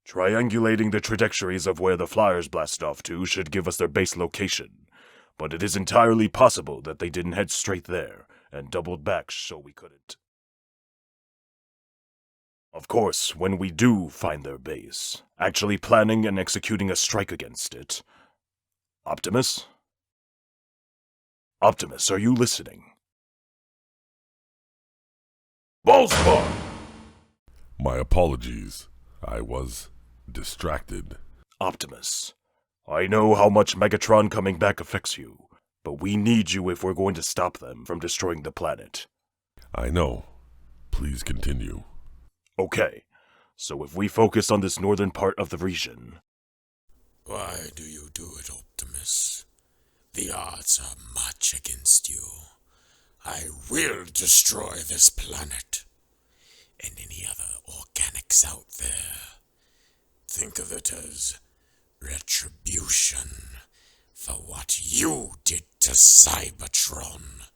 Triangulating the trajectories of where the flyers blast off to should give us their base location, but it is entirely possible that they didn't head straight there and doubled back so we couldn't. Of course, when we do find their base, actually planning and executing a strike against it. Optimus? Optimus, are you listening? Ballspark! My apologies. I was distracted. Optimus, I know how much Megatron coming back affects you, but we need you if we're going to stop them from destroying the planet. I know. Please continue. Okay, so if we focus on this northern part of the region... Why do you do it, Optimus? The odds are much against you. I will destroy this planet, and any other organics out there. Think of it as retribution for what you did to Cybertron.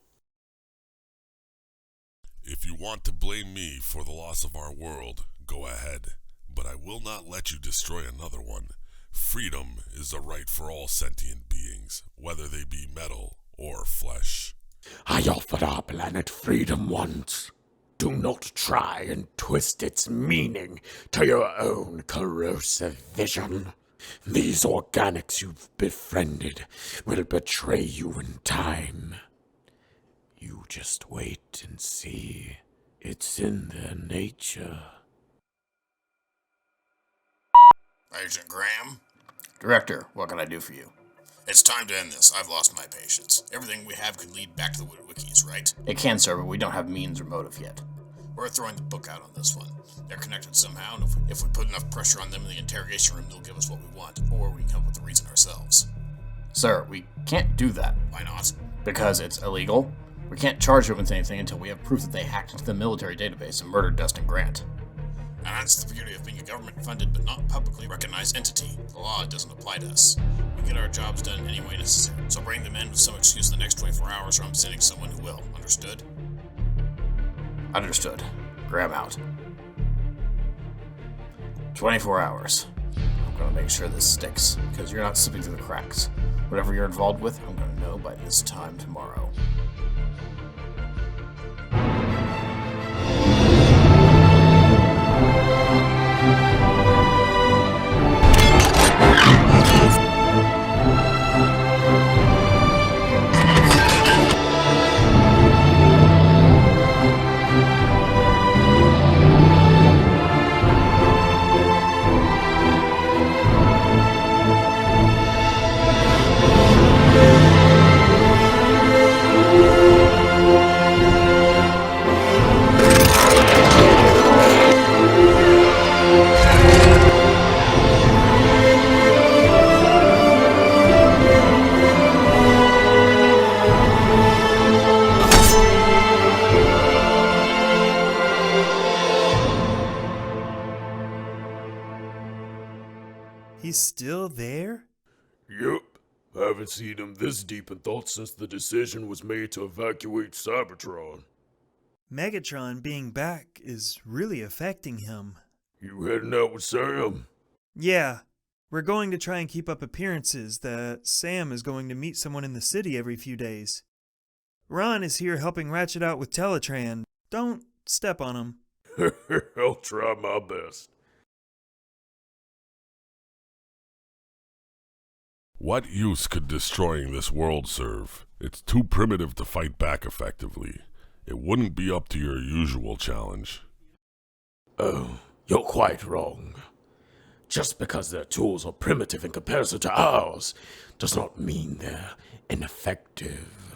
If you want to blame me for the loss of our world, go ahead, but I will not let you destroy another one. Freedom is the right for all sentient beings, whether they be metal or flesh. I offered our planet freedom once. Do not try and twist its meaning to your own corrosive vision. These organics you've befriended will betray you in time. You just wait and see. It's in their nature. Agent Graham? Director, what can I do for you? It's time to end this. I've lost my patience. Everything we have could lead back to the Wikis, right? It can, sir, but we don't have means or motive yet. We're throwing the book out on this one. They're connected somehow, and if we put enough pressure on them in the interrogation room, they'll give us what we want, or we can come up with the reason ourselves. Sir, we can't do that. Why not? Because it's illegal. We can't charge them with anything until we have proof that they hacked into the military database and murdered Dustin Grant. And that's the beauty of being a government-funded but not publicly recognized entity. The law doesn't apply to us. We get our jobs done any way necessary. So bring them in with some excuse the next 24 hours or I'm sending someone who will. Understood? Understood. Graham out. 24 hours. I'm gonna make sure this sticks, because you're not slipping through the cracks. Whatever you're involved with, I'm gonna know by this time tomorrow. He's still there? Yup. Haven't seen him this deep in thought since the decision was made to evacuate Cybertron. Megatron being back is really affecting him. You heading out with Sam? Yeah, we're going to try and keep up appearances that Sam is going to meet someone in the city every few days. Ron is here helping Ratchet out with Teletran. Don't step on him. I'll try my best. What use could destroying this world serve? It's too primitive to fight back effectively. It wouldn't be up to your usual challenge. Oh, you're quite wrong. Just because their tools are primitive in comparison to ours does not mean they're ineffective.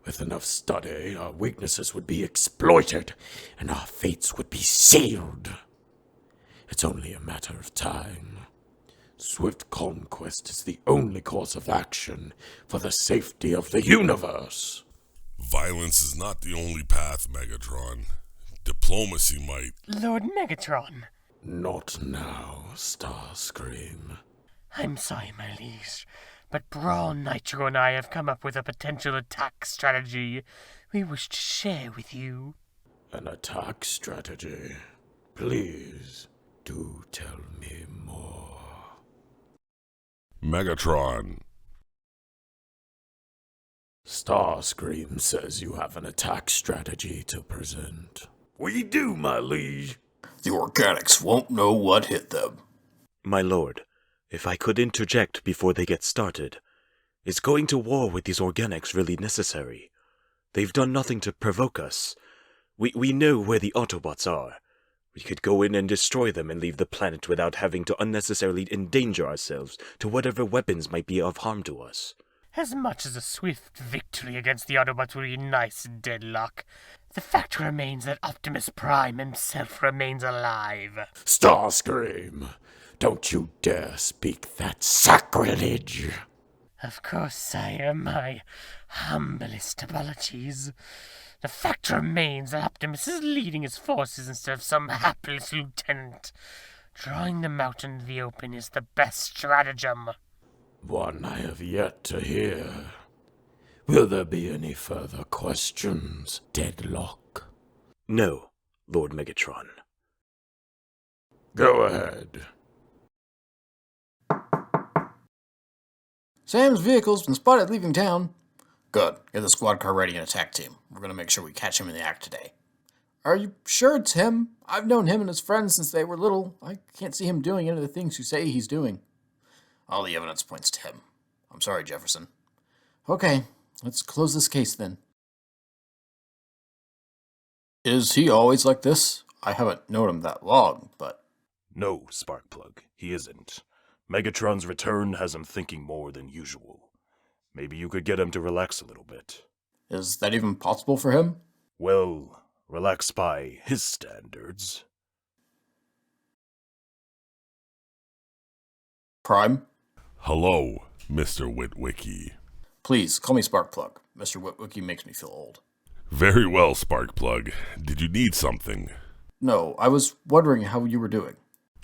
With enough study, our weaknesses would be exploited and our fates would be sealed. It's only a matter of time. Swift conquest is the only course of action for the safety of the universe. Violence is not the only path, Megatron. Diplomacy might. Lord Megatron. Not now, Starscream. I'm sorry, my liege, but Brawl Nitro and I have come up with a potential attack strategy we wish to share with you. An attack strategy? Please, do tell me. Megatron. Starscream says you have an attack strategy to present. We do, my liege. The organics won't know what hit them. My lord, if I could interject before they get started, is going to war with these organics really necessary? They've done nothing to provoke us. We know where the Autobots are. We could go in and destroy them and leave the planet without having to unnecessarily endanger ourselves to whatever weapons might be of harm to us. As much as a swift victory against the Autobots would be nice, Deadlock, the fact remains that Optimus Prime himself remains alive. Starscream, don't you dare speak that sacrilege. Of course, sire, my humblest apologies. The fact remains that Optimus is leading his forces instead of some hapless lieutenant. Drawing them out into the open is the best stratagem. One I have yet to hear. Will there be any further questions, Deadlock? No, Lord Megatron. Go ahead. Sam's vehicle's been spotted leaving town. Good. Get the squad car ready and attack team. We're gonna make sure we catch him in the act today. Are you sure it's him? I've known him and his friends since they were little. I can't see him doing any of the things you say he's doing. All the evidence points to him. I'm sorry, Jefferson. Okay, let's close this case then. Is he always like this? I haven't known him that long, but... No, Sparkplug, he isn't. Megatron's return has him thinking more than usual. Maybe you could get him to relax a little bit. Is that even possible for him? Well, relax by his standards. Prime? Hello, Mr. Witwicky. Please, call me Sparkplug. Mr. Witwicky makes me feel old. Very well, Sparkplug. Did you need something? No, I was wondering how you were doing.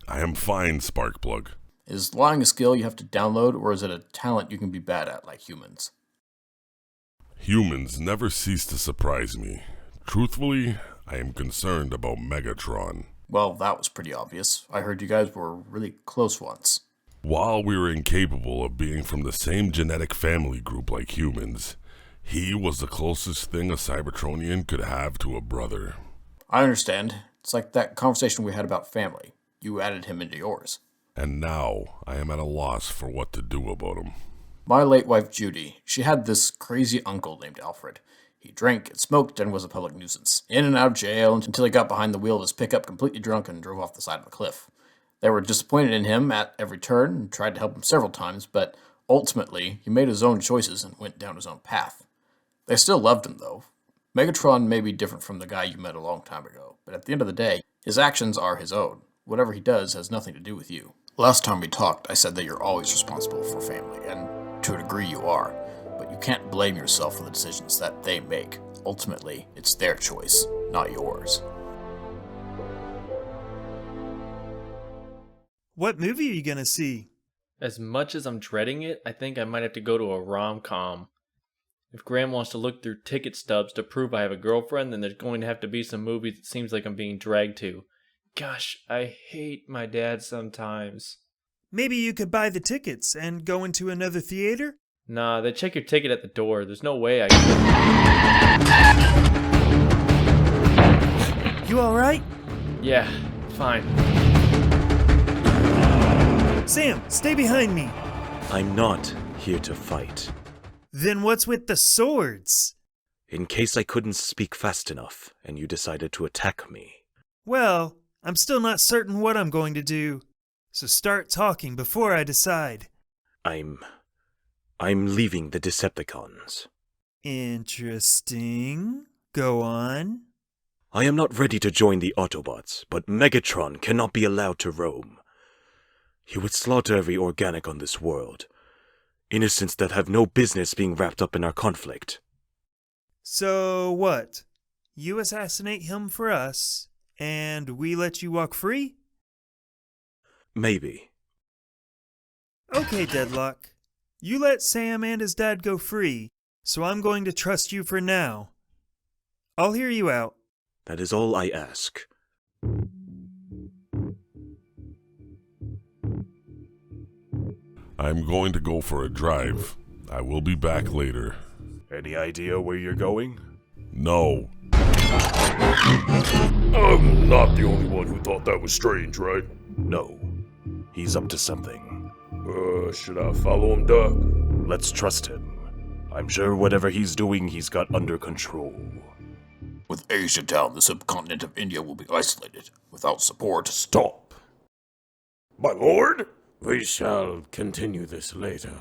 I am fine, Sparkplug. Is lying a skill you have to download, or is it a talent you can be bad at, like humans? Humans never cease to surprise me. Truthfully, I am concerned about Megatron. Well, that was pretty obvious. I heard you guys were really close once. While we were incapable of being from the same genetic family group like humans, he was the closest thing a Cybertronian could have to a brother. I understand. It's like that conversation we had about family. You added him into yours. And now I am at a loss for what to do about him. My late wife, Judy, she had this crazy uncle named Alfred. He drank and smoked and was a public nuisance. In and out of jail until he got behind the wheel of his pickup completely drunk and drove off the side of the cliff. They were disappointed in him at every turn and tried to help him several times, but ultimately he made his own choices and went down his own path. They still loved him, though. Megatron may be different from the guy you met a long time ago, but at the end of the day, his actions are his own. Whatever he does has nothing to do with you. Last time we talked, I said that you're always responsible for family, and to a degree you are, but you can't blame yourself for the decisions that they make. Ultimately, it's their choice, not yours. What movie are you gonna see? As much as I'm dreading it, I think I might have to go to a rom-com. If Graham wants to look through ticket stubs to prove I have a girlfriend, then there's going to have to be some movies it seems like I'm being dragged to. Gosh, I hate my dad sometimes. Maybe you could buy the tickets and go into another theater? Nah, they check your ticket at the door. There's no way I can... You alright? Yeah, fine. Sam, stay behind me. I'm not here to fight. Then what's with the swords? In case I couldn't speak fast enough and you decided to attack me. Well, I'm still not certain what I'm going to do. So start talking before I decide. I'm leaving the Decepticons. Interesting. Go on. I am not ready to join the Autobots, but Megatron cannot be allowed to roam. He would slaughter every organic on this world. Innocents that have no business being wrapped up in our conflict. So what? You assassinate him for us, and we let you walk free? Maybe. Okay, Deadlock. You let Sam and his dad go free, so I'm going to trust you for now. I'll hear you out. That is all I ask. I'm going to go for a drive. I will be back later. Any idea where you're going? No. I'm not the only one who thought that was strange, right? No. He's up to something. Should I follow him, Doc? Let's trust him. I'm sure whatever he's doing, he's got under control. With Asia down, the subcontinent of India will be isolated. Without support, Stop. My lord? We shall continue this later.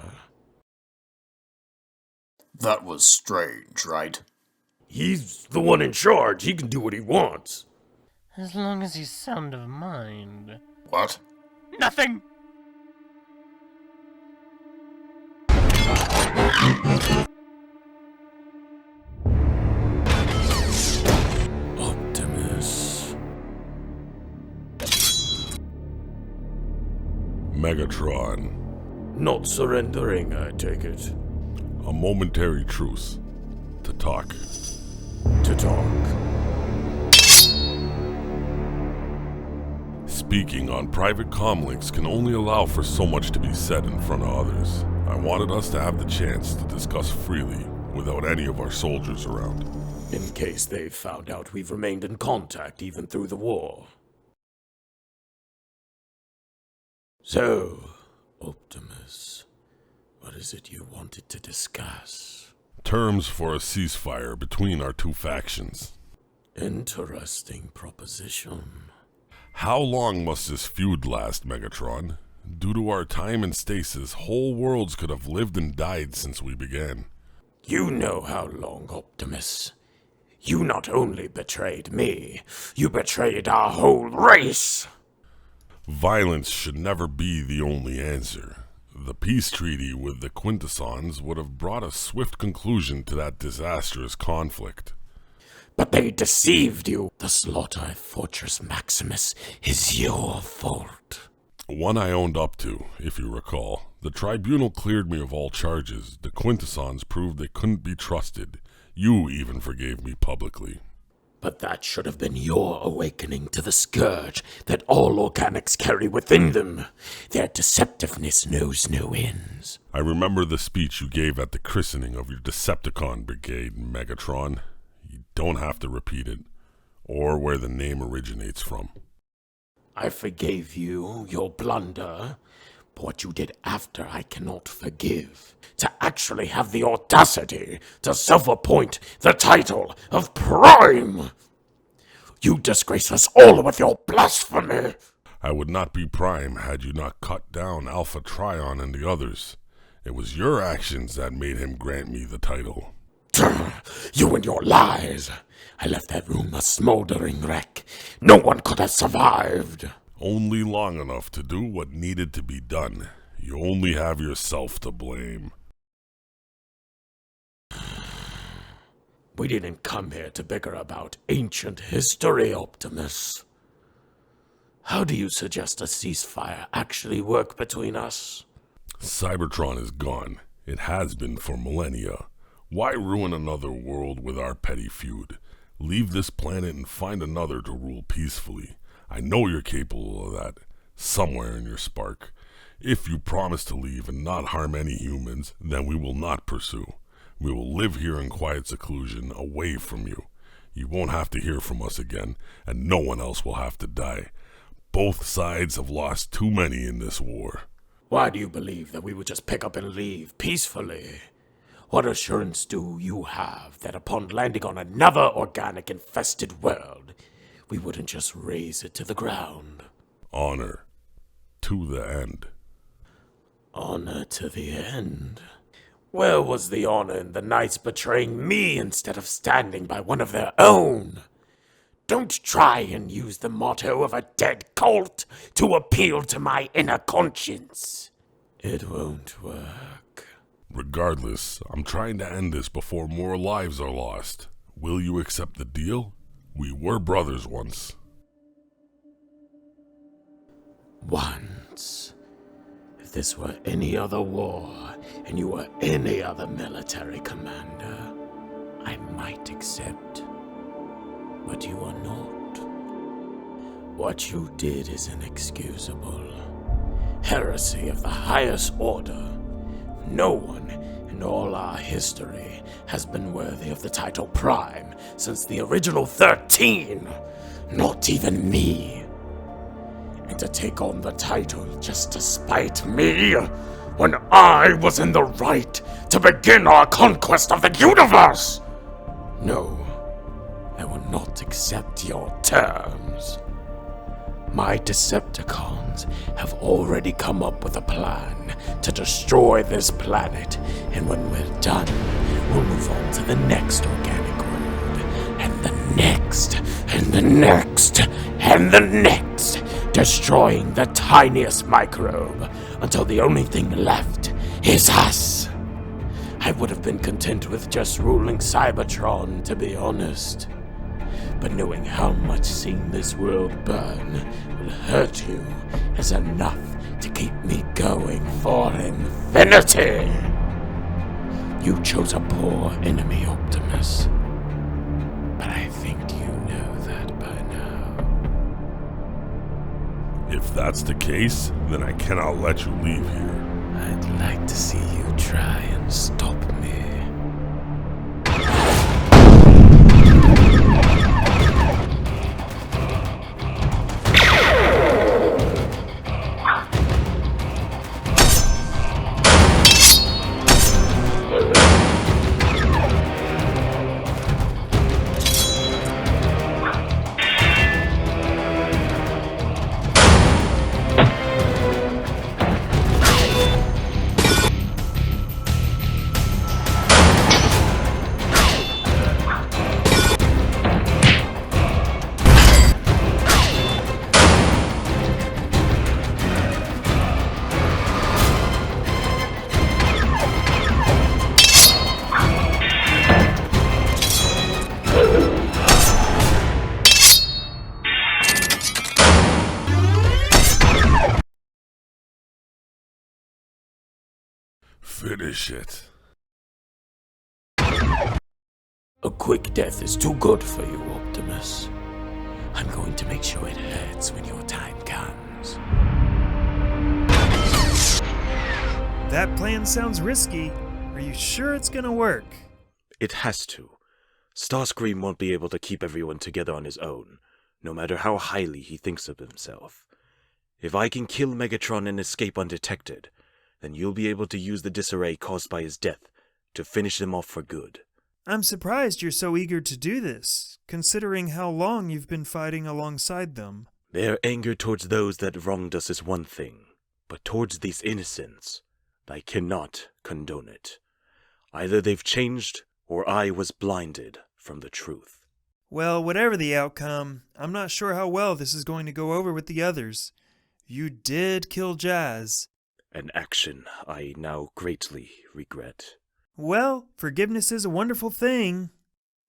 that was strange, right? He's the one in charge. He can do what he wants. As long as he's sound of mind. What? Nothing! Optimus. Megatron. Not surrendering, I take it. A momentary truce. To talk. To talk. Speaking on private comlinks can only allow for so much to be said in front of others. I wanted us to have the chance to discuss freely without any of our soldiers around. In case they've found out we've remained in contact even through the war. So, Optimus, what is it you wanted to discuss? Terms for a ceasefire between our two factions. Interesting proposition. How long must this feud last, Megatron? Due to our time in stasis, whole worlds could have lived and died since we began. You know how long, Optimus. You not only betrayed me, you betrayed our whole race! Violence should never be the only answer. The peace treaty with the Quintessons would have brought a swift conclusion to that disastrous conflict. But they deceived you. The slaughter at Fortress Maximus is your fault. One I owned up to, if you recall. The tribunal cleared me of all charges. The Quintessons proved they couldn't be trusted. You even forgave me publicly. But that should have been your awakening to the scourge that all organics carry within them. Their deceptiveness knows no ends. I remember the speech you gave at the christening of your Decepticon brigade, Megatron. You don't have to repeat it, or where the name originates from. I forgave you your blunder, but what you did after I cannot forgive. To actually have the audacity to self-appoint the title of Prime! You disgrace us all with your blasphemy! I would not be Prime had you not cut down Alpha Trion and the others. It was your actions that made him grant me the title. You and your lies! I left that room a smoldering wreck. No one could have survived! Only long enough to do what needed to be done. You only have yourself to blame. We didn't come here to bicker about ancient history, Optimus. How do you suggest a ceasefire actually work between us? Cybertron is gone. It has been for millennia. Why ruin another world with our petty feud? Leave this planet and find another to rule peacefully. I know you're capable of that, somewhere in your spark. If you promise to leave and not harm any humans, then we will not pursue. We will live here in quiet seclusion, away from you. You won't have to hear from us again, and no one else will have to die. Both sides have lost too many in this war. Why do you believe that we would just pick up and leave peacefully? What assurance do you have that upon landing on another organic-infested world, we wouldn't just raze it to the ground? Honor. To the end. Honor to the end? Where was the honor in the knights betraying me instead of standing by one of their own? Don't try and use the motto of a dead cult to appeal to my inner conscience. It won't work. Regardless, I'm trying to end this before more lives are lost. Will you accept the deal? We were brothers once. Once. If this were any other war, and you were any other military commander, I might accept. But you are not. What you did is inexcusable. Heresy of the highest order. No one in all our history has been worthy of the title Prime since the original 13. Not even me. And to take on the title just to spite me, when I was in the right to begin our conquest of the universe! No, I will not accept your terms. My Decepticons have already come up with a plan to destroy this planet, and when we're done, we'll move on to the next organic world, and the next, and the next, and the next, destroying the tiniest microbe until the only thing left is us. I would have been content with just ruling Cybertron, to be honest. But knowing how much seeing this world burn will hurt you is enough to keep me going for infinity. You chose a poor enemy, Optimus. But I think you know that by now. If that's the case, then I cannot let you leave here. I'd like to see you try and stop me. Finish it. A quick death is too good for you, Optimus. I'm going to make sure it hurts when your time comes. That plan sounds risky. Are you sure it's gonna work? It has to. Starscream won't be able to keep everyone together on his own, no matter how highly he thinks of himself. If I can kill Megatron and escape undetected, then you'll be able to use the disarray caused by his death to finish him off for good. I'm surprised you're so eager to do this, considering how long you've been fighting alongside them. Their anger towards those that wronged us is one thing, but towards these innocents, I cannot condone it. Either they've changed, or I was blinded from the truth. Well, whatever the outcome, I'm not sure how well this is going to go over with the others. You did kill Jazz. An action I now greatly regret. Well, forgiveness is a wonderful thing.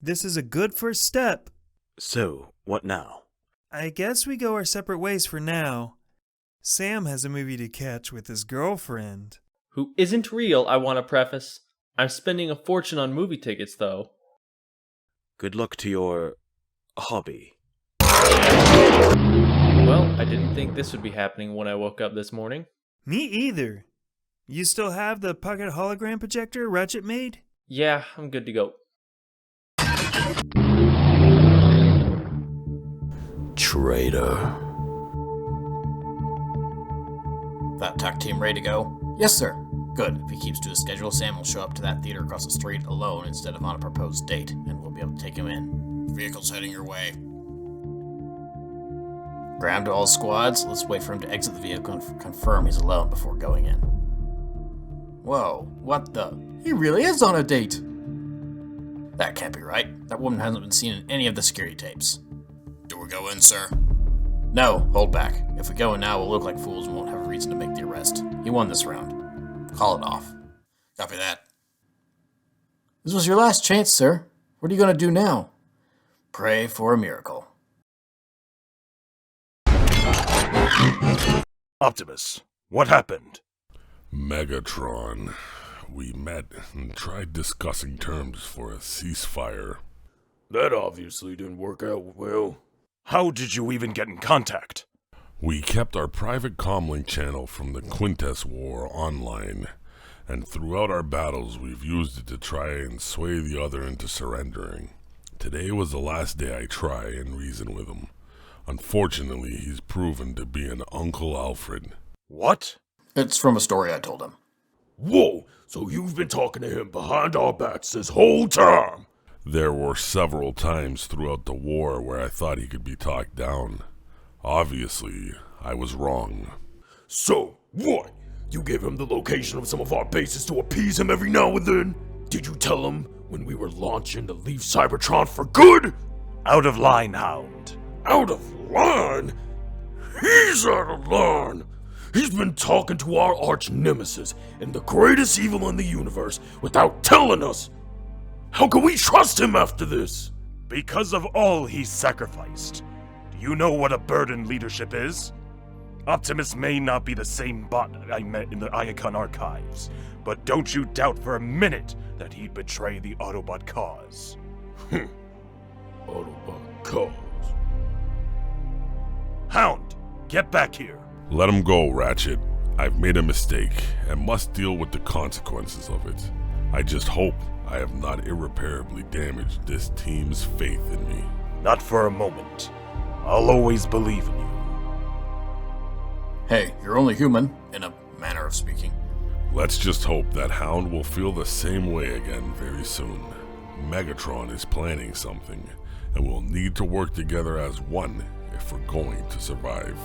This is a good first step. So, what now? I guess we go our separate ways for now. Sam has a movie to catch with his girlfriend. Who isn't real, I want to preface. I'm spending a fortune on movie tickets, though. Good luck to your hobby. Well, I didn't think this would be happening when I woke up this morning. Me either. You still have the pocket hologram projector Ratchet made? Yeah, I'm good to go. Traitor. That TAC team ready to go? Yes, sir. Good. If he keeps to his schedule, Sam will show up to that theater across the street alone instead of on a proposed date, and we'll be able to take him in. Vehicle's heading your way. Graham to all squads, let's wait for him to exit the vehicle and confirm he's alone before going in. Whoa, what the? He really is on a date! That can't be right. That woman hasn't been seen in any of the security tapes. Do we go in, sir? No, hold back. If we go in now, we'll look like fools and won't have a reason to make the arrest. He won this round. Call it off. Copy that. This was your last chance, sir. What are you going to do now? Pray for a miracle. Optimus, what happened? Megatron. We met and tried discussing terms for a ceasefire. That obviously didn't work out well. How did you even get in contact? We kept our private comlink channel from the Quintess War online, and throughout our battles we've used it to try and sway the other into surrendering. Today was the last day I try and reason with him. Unfortunately, he's proven to be an Uncle Alfred. What? It's from a story I told him. Whoa, so you've been talking to him behind our backs this whole time? There were several times throughout the war where I thought he could be talked down. Obviously, I was wrong. So, what? You gave him the location of some of our bases to appease him every now and then? Did you tell him when we were launching to leave Cybertron for good? Out of line, Hound. Out of line? He's out of line! He's been talking to our arch nemesis and the greatest evil in the universe without telling us! How can we trust him after this? Because of all he's sacrificed. Do you know what a burden leadership is? Optimus may not be the same bot I met in the Iacon archives, but don't you doubt for a minute that he'd betray the Autobot cause. Autobot cause. Hound, get back here. Let him go, Ratchet. I've made a mistake and must deal with the consequences of it. I just hope I have not irreparably damaged this team's faith in me. Not for a moment. I'll always believe in you. Hey, you're only human, in a manner of speaking. Let's just hope that Hound will feel the same way again very soon. Megatron is planning something, and we'll need to work together as one if we're going to survive.